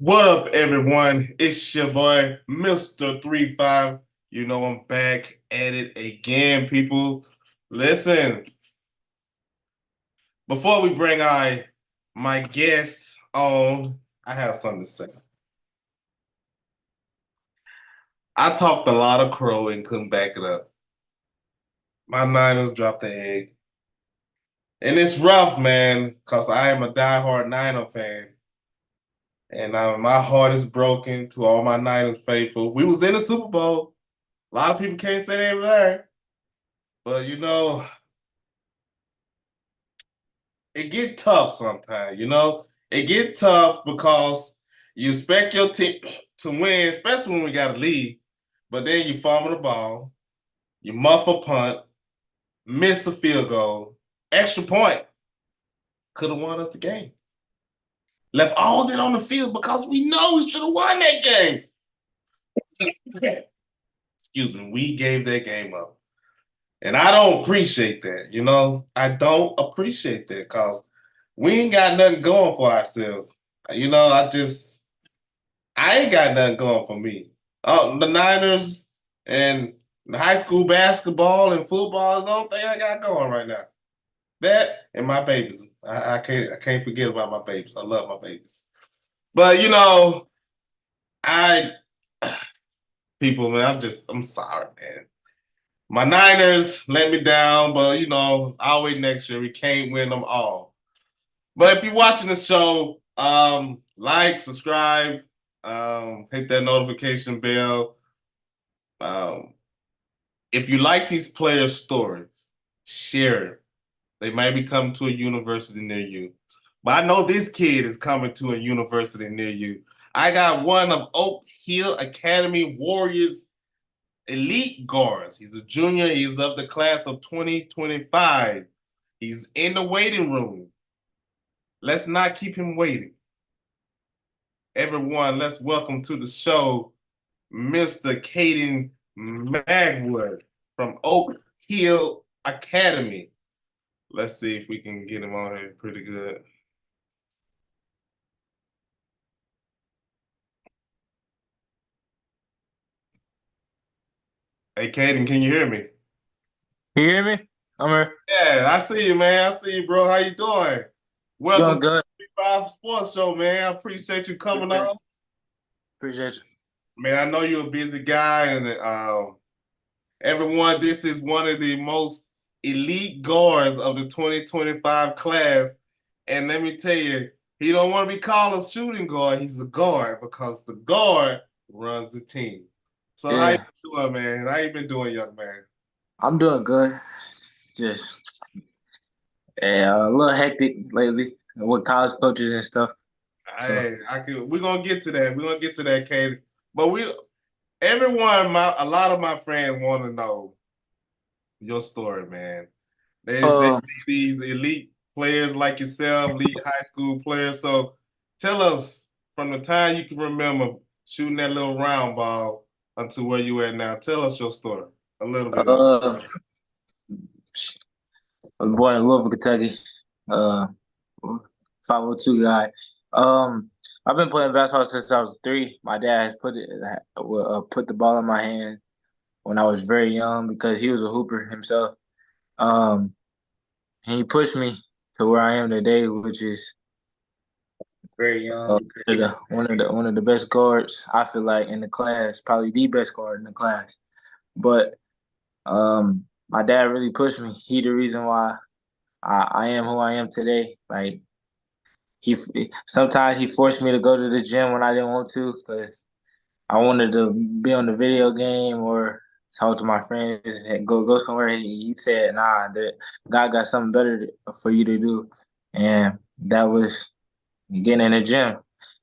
What up, everyone? It's your boy, Mr. 35. You know, I'm back at it again, people. Listen, before we bring my guests on, I have something to say. I talked a lot of crow and couldn't back it up. My Niners dropped the egg. And it's rough, man, because I am a diehard Niner fan. And my heart is broken to all my Niners faithful. We was in the Super Bowl. A lot of people can't say they were there. But it get tough sometimes, It get tough because you expect your team to win, especially when we got a lead, but then you fumble the ball, you muff a punt, miss a field goal, extra point, could have won us the game. Left all that on the field because we know we should have won that game. Excuse me, we gave that game up. And I don't appreciate that, I don't appreciate that because we ain't got nothing going for ourselves. I ain't got nothing going for me. The Niners and the high school basketball and football is the only thing I got going right now. That and my babies. I can't forget about my babies. I love my babies. But I people, man, I'm sorry, man. My Niners let me down, but I'll wait next year. We can't win them all. But if you're watching the show, like, subscribe, hit that notification bell. Um, if you like these players' stories, share it. They might be coming to a university near you. But I know this kid is coming to a university near you. I got one of Oak Hill Academy Warriors elite guards. He's a junior. He's of the class of 2025. He's in the waiting room. Let's not keep him waiting. Everyone, let's welcome to the show Mr. Kaden Magwood from Oak Hill Academy. Let's see if we can get him on here pretty good. Hey, Kaden, can you hear me? You hear me? I'm here. Yeah, I see you, man. I see you, bro. How you doing? Welcome Doing to good. the 5 Sports Show, man. I appreciate you coming Appreciate on. Appreciate you. Man, I know you're a busy guy, and everyone, this is one of the most elite guards of the 2025 class. And let me tell you, he don't want to be called a shooting guard. He's a guard because the guard runs the team. So how you Yeah, doing, man? How you been doing, young man? I'm doing good. Just a little hectic lately with college coaches and stuff. So, We're gonna get to that. We're gonna get to that, Katie. But a lot of my friends want to know your story, man. They uh, see these elite players like yourself, elite high school players. So tell us from the time you can remember shooting that little round ball until where you at now. Tell us your story, a little bit of it. uh, I was born in Louisville, Kentucky. Uh, 502 guy. I've been playing basketball since I was 3. My dad has put the ball in my hand when I was very young because he was a hooper himself. Um, he pushed me to where I am today, which is Very young. one of the best guards I feel like in the class, probably the best guard in the class. But my dad really pushed me. He the reason why I am who I am today. Like he sometimes he forced me to go to the gym when I didn't want to because I wanted to be on the video game or talk to my friends and go somewhere. He said, "Nah, God got something better for you to do," and that was getting in the gym.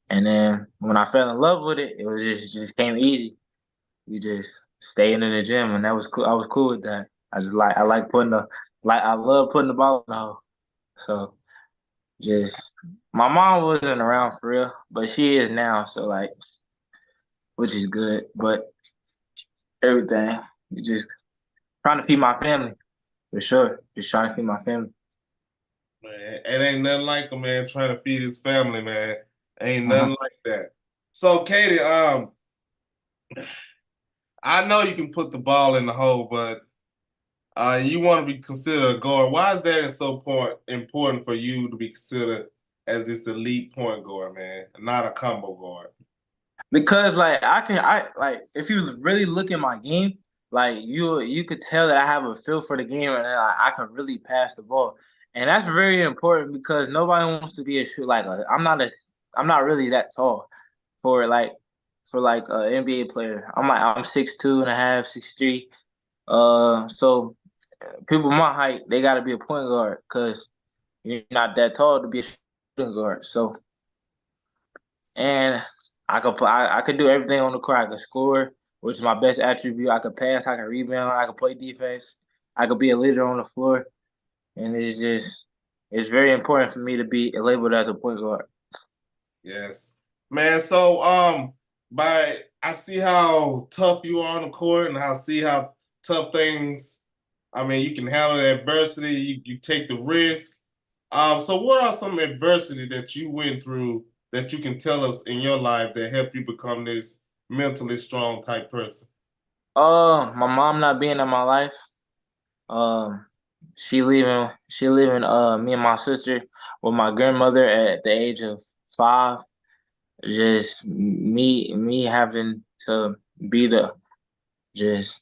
And then when I fell in love with it, it was just came easy. We just staying in the gym, and that was cool. I was cool with that. I like I love putting the ball in the hole. So just my mom wasn't around for real, but she is now. So like, which is good. But everything, you just trying to feed my family for sure. Just trying to feed my family. Man, it ain't nothing like a man trying to feed his family, man. Ain't Uh-huh. nothing like that. So Katie, I know you can put the ball in the hole, but you want to be considered a guard. Why is that so important for you to be considered as this elite point guard, man, not a combo guard? Because like I like if you really look at my game, like you could tell that I have a feel for the game and I can really pass the ball. And that's very important because nobody wants to be a shoot like I'm not really that tall for like a NBA player. I'm 6'2.5", 6'3". So people my height, they gotta be a point guard because you're not that tall to be a shooting guard. So and I could do everything on the court. I could score, which is my best attribute. I could pass, I can rebound, I could play defense. I could be a leader on the floor, and it's very important for me to be labeled as a point guard. Yes, man. So by I see how tough you are on the court, and I see how tough things. I mean, you can handle the adversity. You take the risk. So what are some adversity that you went through that you can tell us in your life that helped you become this mentally strong type person? My mom not being in my life. Um, she leaving me and my sister with my grandmother at the age of 5. Just me having to be the just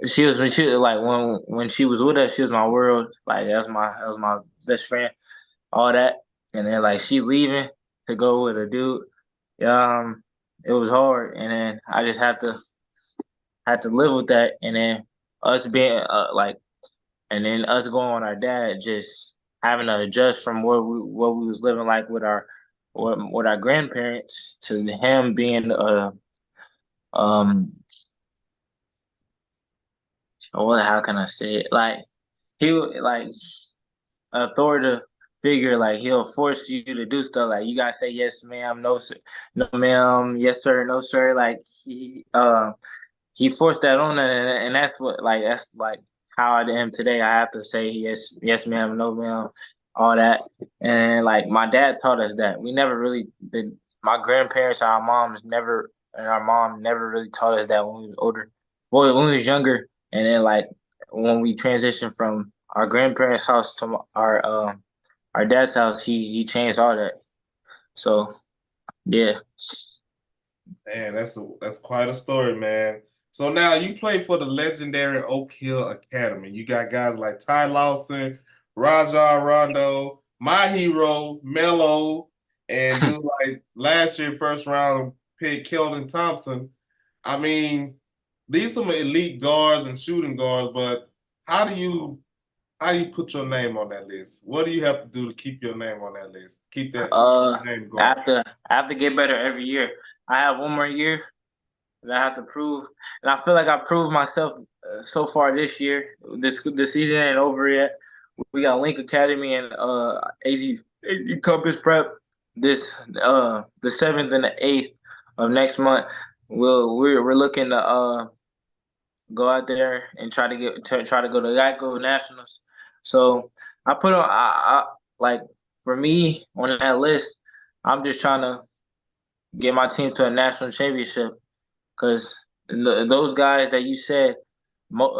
she like when she was with us, she was my world. Like that was my best friend, all that. And then like she leaving to go with a dude. Um, it was hard, and then I just had to live with that. And then us being and then us going on our dad just having to adjust from what we was living like with our grandparents to him being um what how can I say it, like he like authoritative figure, like he'll force you to do stuff, like you gotta say yes ma'am, no sir, no ma'am, yes sir, no sir, like he forced that on, and that's like how I am today. I have to say yes, yes, ma'am, no, ma'am, all that. And like my dad taught us that we never really did. My grandparents and our mom never really taught us that when we was older. Well, when we was younger, and then like when we transitioned from our grandparents' house to our dad's house, he changed all that. So yeah. Man, that's quite a story, man. So now you play for the legendary Oak Hill Academy. You got guys like Ty Lawson, Raja Rondo, my hero, Melo, and dude like last year first round pick Keldon Thompson. I mean, these are some elite guards and shooting guards, but how do you how do you put your name on that list? What do you have to do to keep your name on that list? Keep that Uh, name going. I have to get better every year. I have one more year that I have to prove, and I feel like I proved myself so far this year. This season ain't over yet. We got Link Academy and AZ Compass Prep this the 7th and the 8th of next month. We're looking to go out there and try to go to Geico Nationals. So I put on I like for me on that list. I'm just trying to get my team to a national championship because those guys that you said,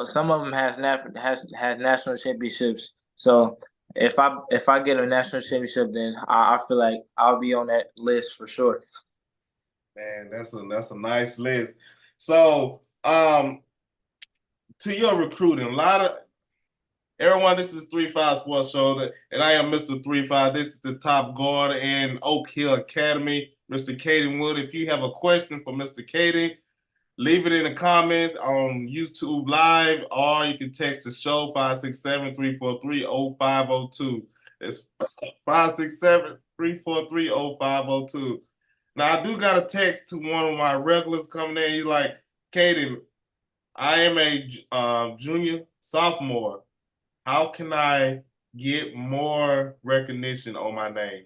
some of them has national championships. So if I get a national championship, then I feel like I'll be on that list for sure. Man, that's a nice list. So, to your recruiting, a lot of everyone. This is 3-5 Sports Show, and I am Mr. 3-5. This is the top guard in Oak Hill Academy, Mr. Kaden Wood. If you have a question for Mr. Kaden, leave it in the comments on YouTube Live, or you can text the show 567-343-0502. It's 567-343-0502. Now I do got a text to one of my regulars coming in. He's like, Kaden, I am a junior sophomore. How can I get more recognition on my name?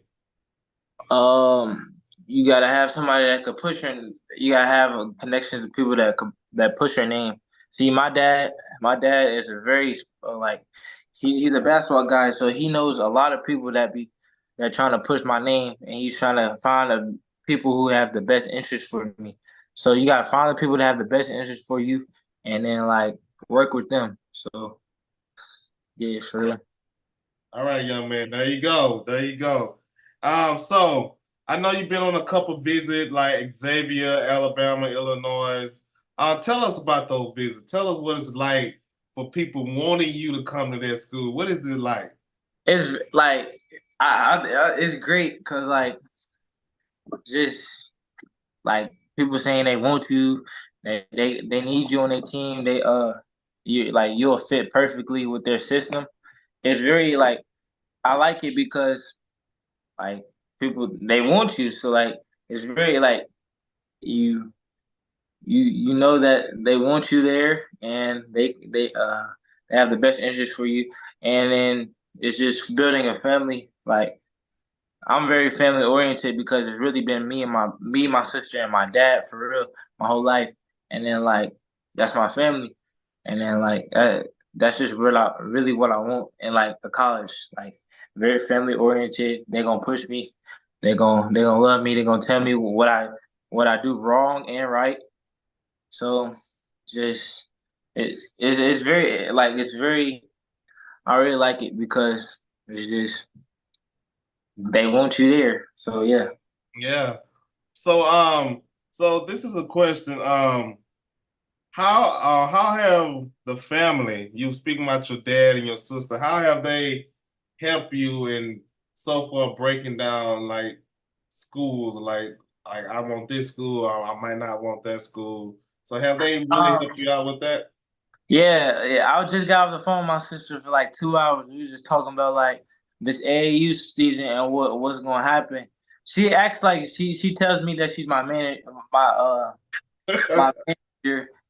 You gotta have somebody that could push your. You gotta have a connection to people that push your name. See, my dad is a very like he's a basketball guy, so he knows a lot of people that trying to push my name, and he's trying to find people who have the best interest for me. So you gotta find the people that have the best interest for you, and then like work with them. So yeah, for real. All right, young man. There you go. There you go. So I know you've been on a couple visits like Xavier, Alabama, Illinois. Tell us about those visits. Tell us what it's like for people wanting you to come to their school. What is it like? It's like it's great because like just like people saying they want you, they need you on their team. You like you'll fit perfectly with their system. It's very like I like it because like people they want you, so like it's very like you you know that they want you there and they have the best interest for you, and then it's just building a family. Like I'm very family oriented because it's really been my sister and my dad for real my whole life, and then like that's my family, and then like that's just really what I want in like a college, like very family oriented. They're gonna push me, they gonna love me. They're gonna tell me what I do wrong and right. So just it's very like it's very I really like it because it's just they want you there. So yeah. Yeah. So so this is a question. How have the family, you speaking about your dad and your sister, how have they helped you in so far breaking down like schools, like I want this school, I might not want that school. So have they really Um, helped you out with that? yeah. I just got off the phone with my sister for like 2 hours. We was just talking about like this AAU season and what's gonna happen. She acts like she tells me that she's my manager,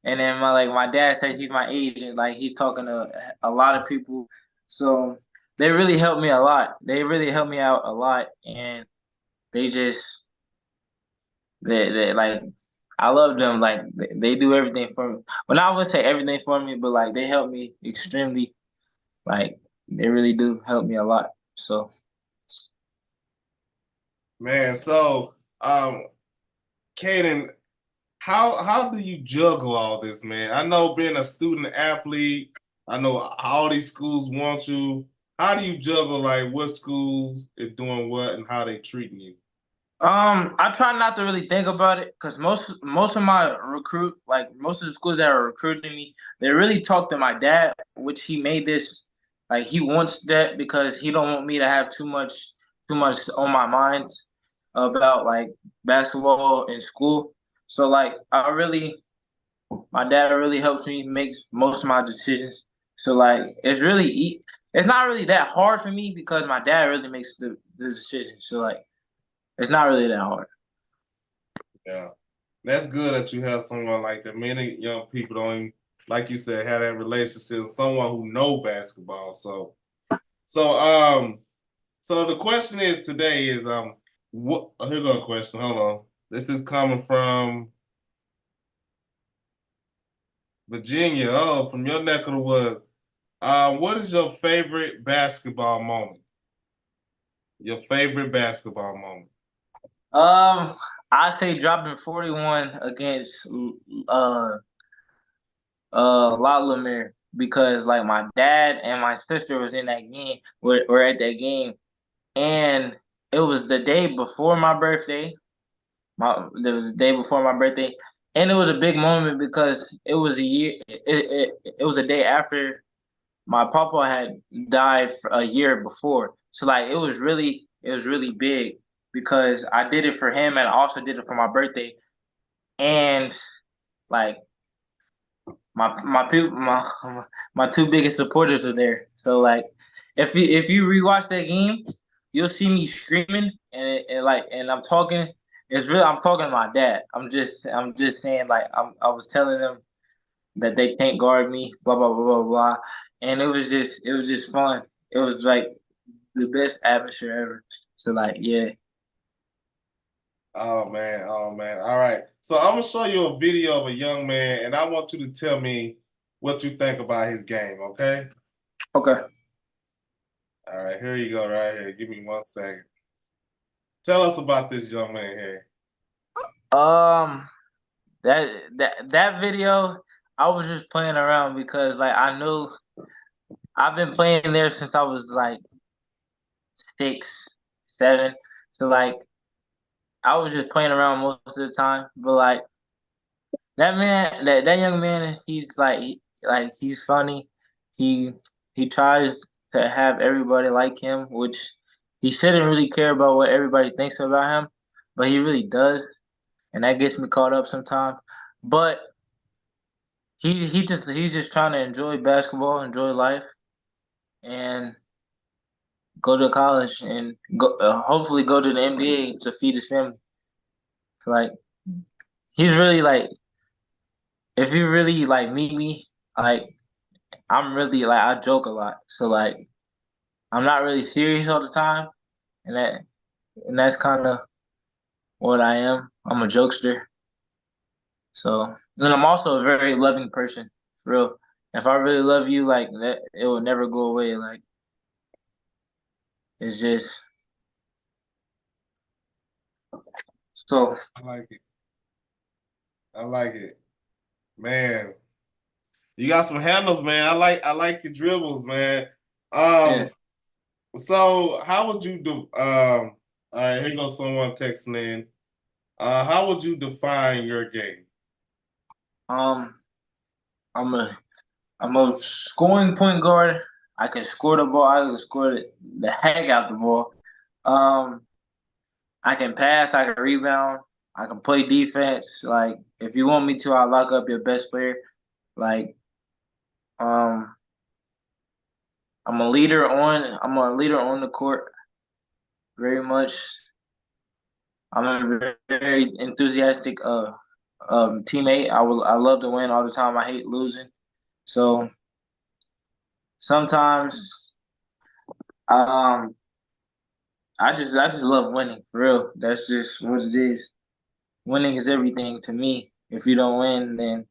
and then my dad says he's my agent. Like he's talking to a lot of people, so they really helped me a lot. They really helped me out a lot, and they just they like I love them. Like they do everything for me. Well, I would say everything for me, but like they help me extremely. Like they really do help me a lot. So Man, so Kaden, how do you juggle all this, man? I know being a student athlete, I know all these schools want you. How do you juggle like what schools is doing what and how they treating you? I try not to really think about it because most of my like most of the schools that are recruiting me, they really talk to my dad, which he made this like he wants that because he don't want me to have too much on my mind about like basketball in school. So like my dad really helps me make most of my decisions. So like it's not really that hard for me because my dad really makes the decisions. So like it's not really that hard. Yeah. That's good that you have someone like that. Many young people don't even, like you said, have that relationship with someone who know basketball. So so the question is today is what here go a question. Hold on. This is coming from Virginia. Oh, from your neck of the woods. What is your favorite basketball moment? Your favorite basketball moment. Um, I say dropping 41 against uh Lamere because like my dad and my sister was in that game. Were at that game, and it was the day before my birthday. There was the day before my birthday, and it was a big moment because it was a year. It was a day after my papa had died a year before. So like it was really big because I did it for him and I also did it for my birthday. And like my people my two biggest supporters are there. So like if you rewatch that game, you'll see me screaming and I'm talking. I'm talking to my dad. I'm just saying like I was telling them that they can't guard me, blah blah blah blah blah. And it was just fun. It was like the best atmosphere ever. So like yeah. Oh man, oh man. All right. So I'm gonna show you a video of a young man, and I want you to tell me what you think about his game, okay? Okay. All right, here you go, right here. Give me 1 second. Tell us about this young man here. Um, that video, I was just playing around because like I knew I've been playing there since I was like 6, 7. So like I was just playing around most of the time. But like that young man, he's funny. He he tries to have everybody like him, which he shouldn't really care about what everybody thinks about him, but he really does, and that gets me caught up sometimes. But he's just trying to enjoy basketball, enjoy life, and go to college and go hopefully go to the NBA to feed his family. Like he's really like if you really like meet me, like I'm really like I joke a lot. So like I'm not really serious all the time, and that's kind of what I am. I'm a jokester. So and I'm also a very loving person, for real. If I really love you, like that, it will never go away. Like it's just so. I like it. I like it, man. You got some handles, man. I like your dribbles, man. Yeah. Um, so how would you do? All right, here goes someone texting in. How would you define your game? Um, I'm a I'm a scoring point guard. I can score the ball. I can score the heck out the ball. Um, I can pass. I can rebound. I can play defense. Like if you want me to, I'll lock up your best player. Like um, I'm a leader on the court. Very much. I'm a very enthusiastic teammate. I love to win all the time. I hate losing. So sometimes um I just love winning for real. That's just what it is. Winning is everything to me. If you don't win, then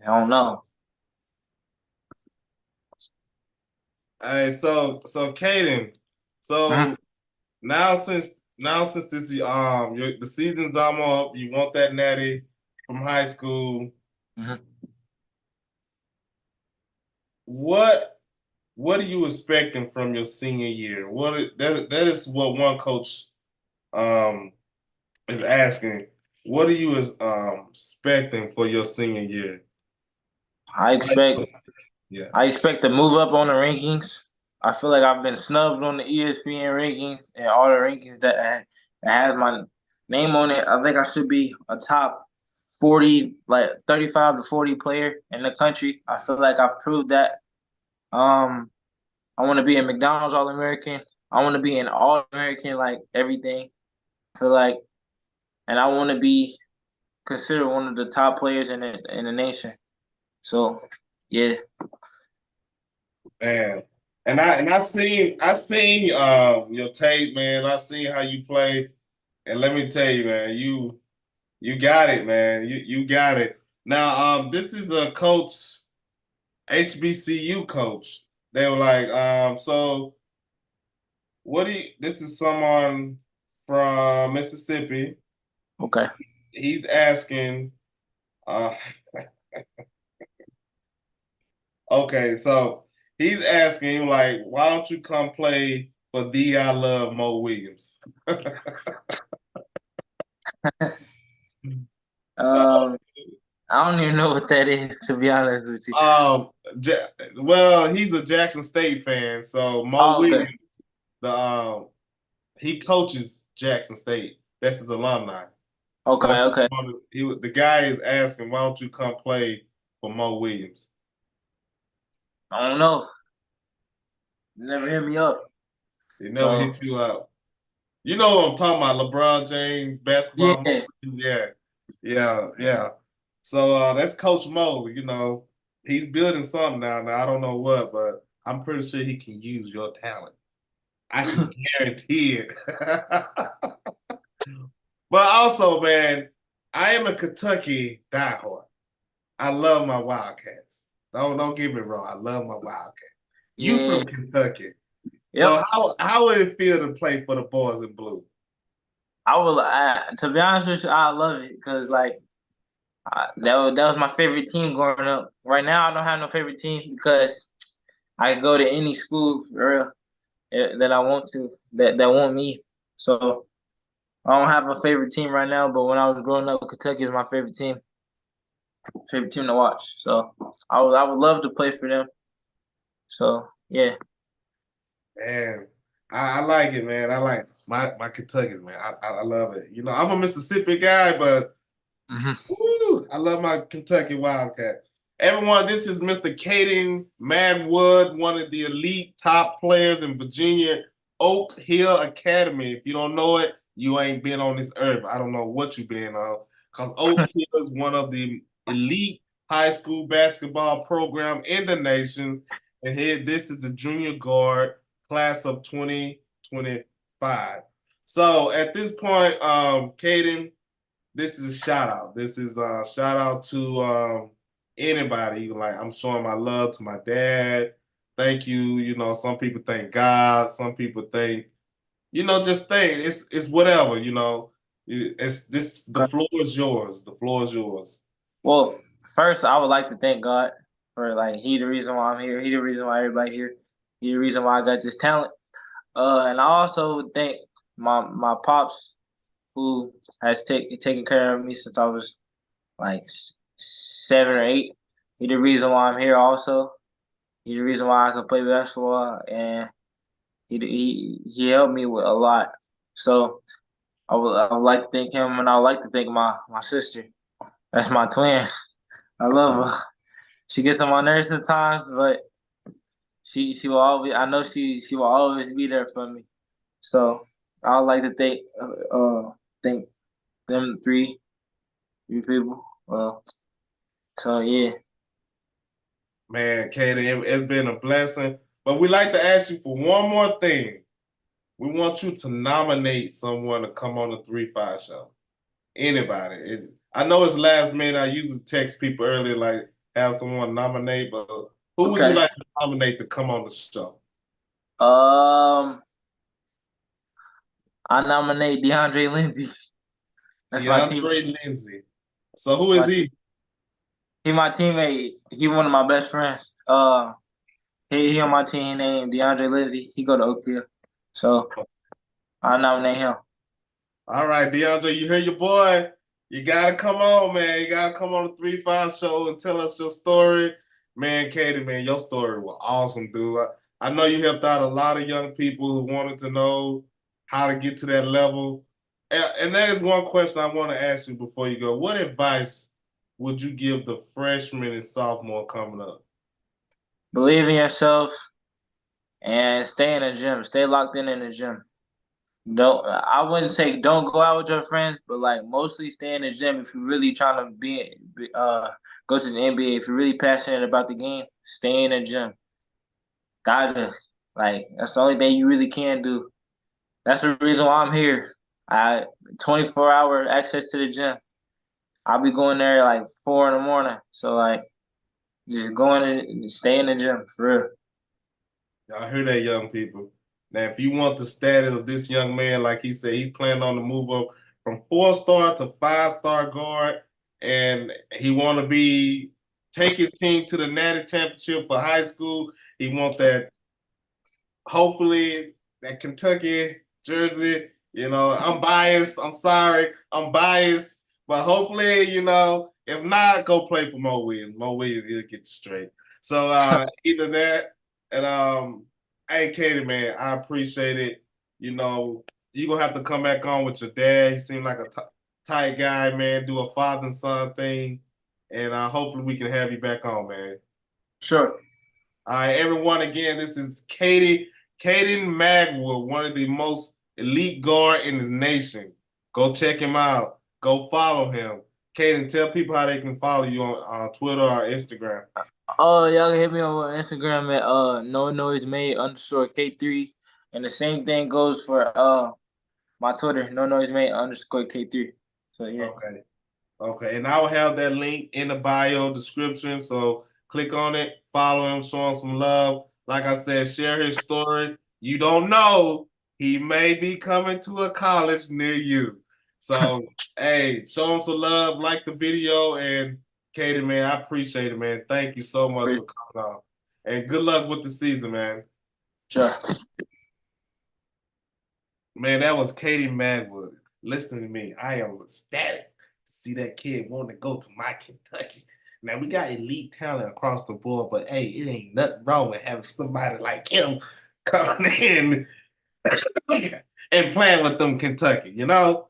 I don't know. All right, so Kaden, Mhm, so now since this the season's almost up, you want that natty from high school. mhm. What what are you expecting from your senior year? That is what one coach um is asking. What are you expecting for your senior year? I expect Yeah. I expect to move up on the rankings. I feel like I've been snubbed on the ESPN rankings and all the rankings that has my name on it. I think I should be a top 40, like 35 to 40 player in the country. I feel like I've proved that. Um, I want to be a McDonald's All American. I want to be an All American, like everything. I feel like, and I want to be considered one of the top players in the nation. So, yeah. Man. And I seen your tape, man. I seen how you play. And let me tell you, man, you got it, man. You got it. Now, this is a coach, HBCU coach. They were like, so what do you this is someone from Mississippi. Okay. He's asking, uh, okay, so he's asking like, why don't you come play for the I Love Mo Williams? um, I don't even know what that is, to be honest with you. Um, well, he's a Jackson State fan, so Mo Oh, okay. Williams, the he coaches Jackson State. That's his alumni. So Okay, okay. the guy is asking, why don't you come play for Mo Williams? I don't know. Never hit me up. He never So, hit you out. You know what I'm talking about? LeBron James basketball. yeah. Yeah, yeah, yeah. So that's Coach Mo. You know, he's building something now. Now I don't know what, but I'm pretty sure he can use your talent. I can guarantee it. But also, man, I am a Kentucky diehard. I love my Wildcats. Don't get me wrong. I love my Wildcats. You Yeah. from Kentucky. Yep. So how would it feel to play for the boys in blue? To be honest with you, I love it because like that was my favorite team growing up. Right now, I don't have no favorite team because I can go to any school for real that I want to that want me. So I don't have a favorite team right now, but when I was growing up, Kentucky was my favorite team to watch. So I would love to play for them. So yeah. Man, I like it, man. I like my Kentucky, man. I love it. You know, I'm a Mississippi guy, but Mhm. woo, I love my Kentucky Wildcat. Everyone, this is Mr. Kaden Magwood, one of the elite top players in Virginia Oak Hill Academy. If you don't know it, you ain't been on this earth. I don't know what you've been on, because Oak Hill is one of the elite high school basketball program in the nation. And here, this is the junior guard class of 2025. So at this point, Kaden, this is a shout out. This is a shout out to anybody. Like, I'm showing my love to my dad. Thank you. You know, some people thank God. Some people think, just think it's whatever. It's this. The Okay. floor is yours. The floor is yours. Well, first I would like to thank God for like He the reason why I'm here. He the reason why everybody here. He the reason why I got this talent. And I also would thank my pops who has taken care of me since I was like 7 or 8. He the reason why I'm here. Also, he the reason why I can play basketball, and he helped me with a lot. So I would like to thank him, and I would like to thank my sister. That's my twin. I love her. She gets on my nerves sometimes, but she will always. I know she will always be there for me. So I would like to thank them three people. So yeah. Man, Kaden, it's been a blessing. But we like to ask you for one more thing. We want you to nominate someone to come on the 3-5 show. Anybody. I know it's last minute. I usually text people earlier, like have someone nominate, but who would you Okay. like to nominate to come on the show? Um, I nominate DeAndre Lindsay. That's my teammate. DeAndre Lindsay. So who is My he? he my teammate. He one of my best friends. He on my team named DeAndre Lindsay. He go to Oak Hill. So I nominate him. All right, DeAndre, you hear your boy. You gotta come on, man. You gotta come on the 3-5 show and tell us your story. Man, Katie, man, your story was awesome, dude. I know you helped out a lot of young people who wanted to know how to get to that level. And that is one question I want to ask you before you go. What advice would you give the freshman and sophomore coming up? Believe in yourself and stay in the gym. Stay locked in the gym. Don't I wouldn't say don't go out with your friends, but like mostly stay in the gym if you're really trying to go to the NBA. If you're really passionate about the game, stay in the gym. Gotta like that's the only thing you really can do. That's the reason why I'm here. I 24-hour access to the gym. I'll be going there like 4 in the morning. So like just going and stay in the gym for real. Y'all hear that, young people. Now, if you want the status of this young man, like he said, he's planning on the move up from 4-star to 5-star guard, and he want to take his team to the Natty Championship for high school. He want that, hopefully, that Kentucky jersey. I'm biased. I'm sorry. I'm biased. But hopefully, if not, go play for Mo Williams. Mo Williams, he'll get you straight. So either that, and hey, Katie, man, I appreciate it. You're gonna have to come back on with your dad. He seemed like a tight guy, man. Do a father and son thing, and hopefully we can have you back on, man. Sure. All right, everyone. Again, this is Kaden Magwood, one of the most elite guard in this nation. Go check him out. Go follow him. Kaden, tell people how they can follow you on Twitter or Instagram. Y'all can hit me on Instagram at no noise made underscore K3. And the same thing goes for my Twitter, no noise made underscore K3. So yeah. Okay. Okay. And I will have that link in the bio description. So click on it, follow him, show him some love. Like I said, share his story. You don't know he may be coming to a college near you. So, hey, show him some love, like the video, and Kaden, man, I appreciate it, man. Thank you so much for coming on. And good luck with the season, man. Sure. Man, that was Kaden Magwood. Listen to me. I am ecstatic to see that kid wanting to go to my Kentucky. Now, we got elite talent across the board, but hey, it ain't nothing wrong with having somebody like him coming in and playing with them Kentucky, you know?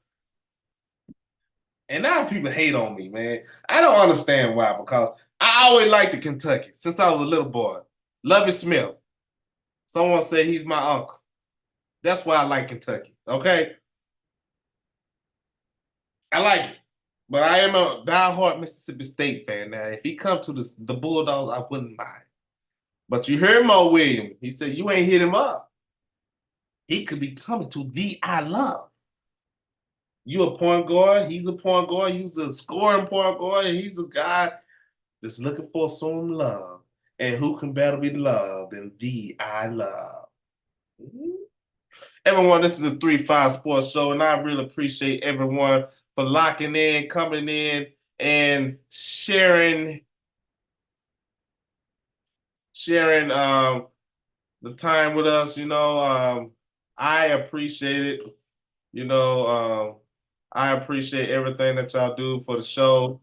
And now people hate on me, man. I don't understand why, because I always liked the Kentucky since I was a little boy. Lovie Smith. Someone said he's my uncle. That's why I like Kentucky, okay? I like it. But I am a diehard Mississippi State fan. Now, if he come to the Bulldogs, I wouldn't mind. But you heard Mo Williams. He said, you ain't hit him up. He could be coming to the I love. You a point guard, he's a point guard, he's a scoring point guard, and he's a guy that's looking for some love. And who can better be loved than the I love? Mm-hmm. Everyone, this is a 3-5 Sports Show, and I really appreciate everyone for locking in, coming in, and sharing the time with us. You know, I appreciate it. You know, I appreciate everything that y'all do for the show.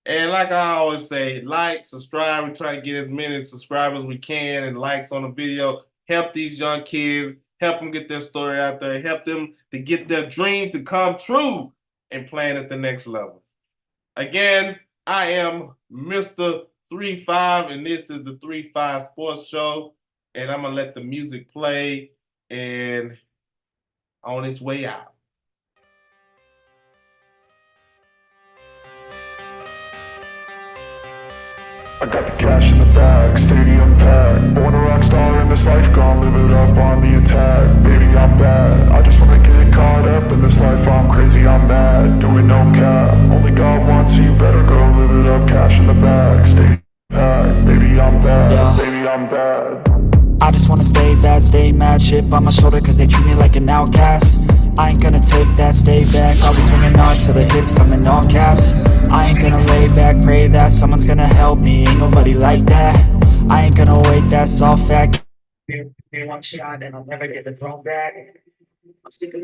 And like I always say, like, subscribe. We try to get as many subscribers as we can and likes on the video. Help these young kids. Help them get their story out there. Help them to get their dream to come true and playing at the next level. Again, I am Mr. 3-5, and this is the 3-5 Sports Show. And I'm going to let the music play and on its way out. I got the cash in the bag, stadium packed. Born a rock star in this life, gon' live it up on the attack. Baby, I'm bad, I just wanna get caught up in this life. I'm crazy, I'm mad, doing no cap. Only God wants you, better go live it up. Cash in the bag, stadium packed. Baby, I'm bad, yeah. Baby, I'm bad. I just wanna stay bad, stay mad. Chip on my shoulder cause they treat me like an outcast. I ain't gonna take that, stay back. I'll be swinging hard till the hits come in all caps. I ain't gonna lay back, pray that someone's gonna help me. Ain't nobody like that. I ain't gonna wait, that's all fact. One shot and I'll never get the throne back. I'm sick of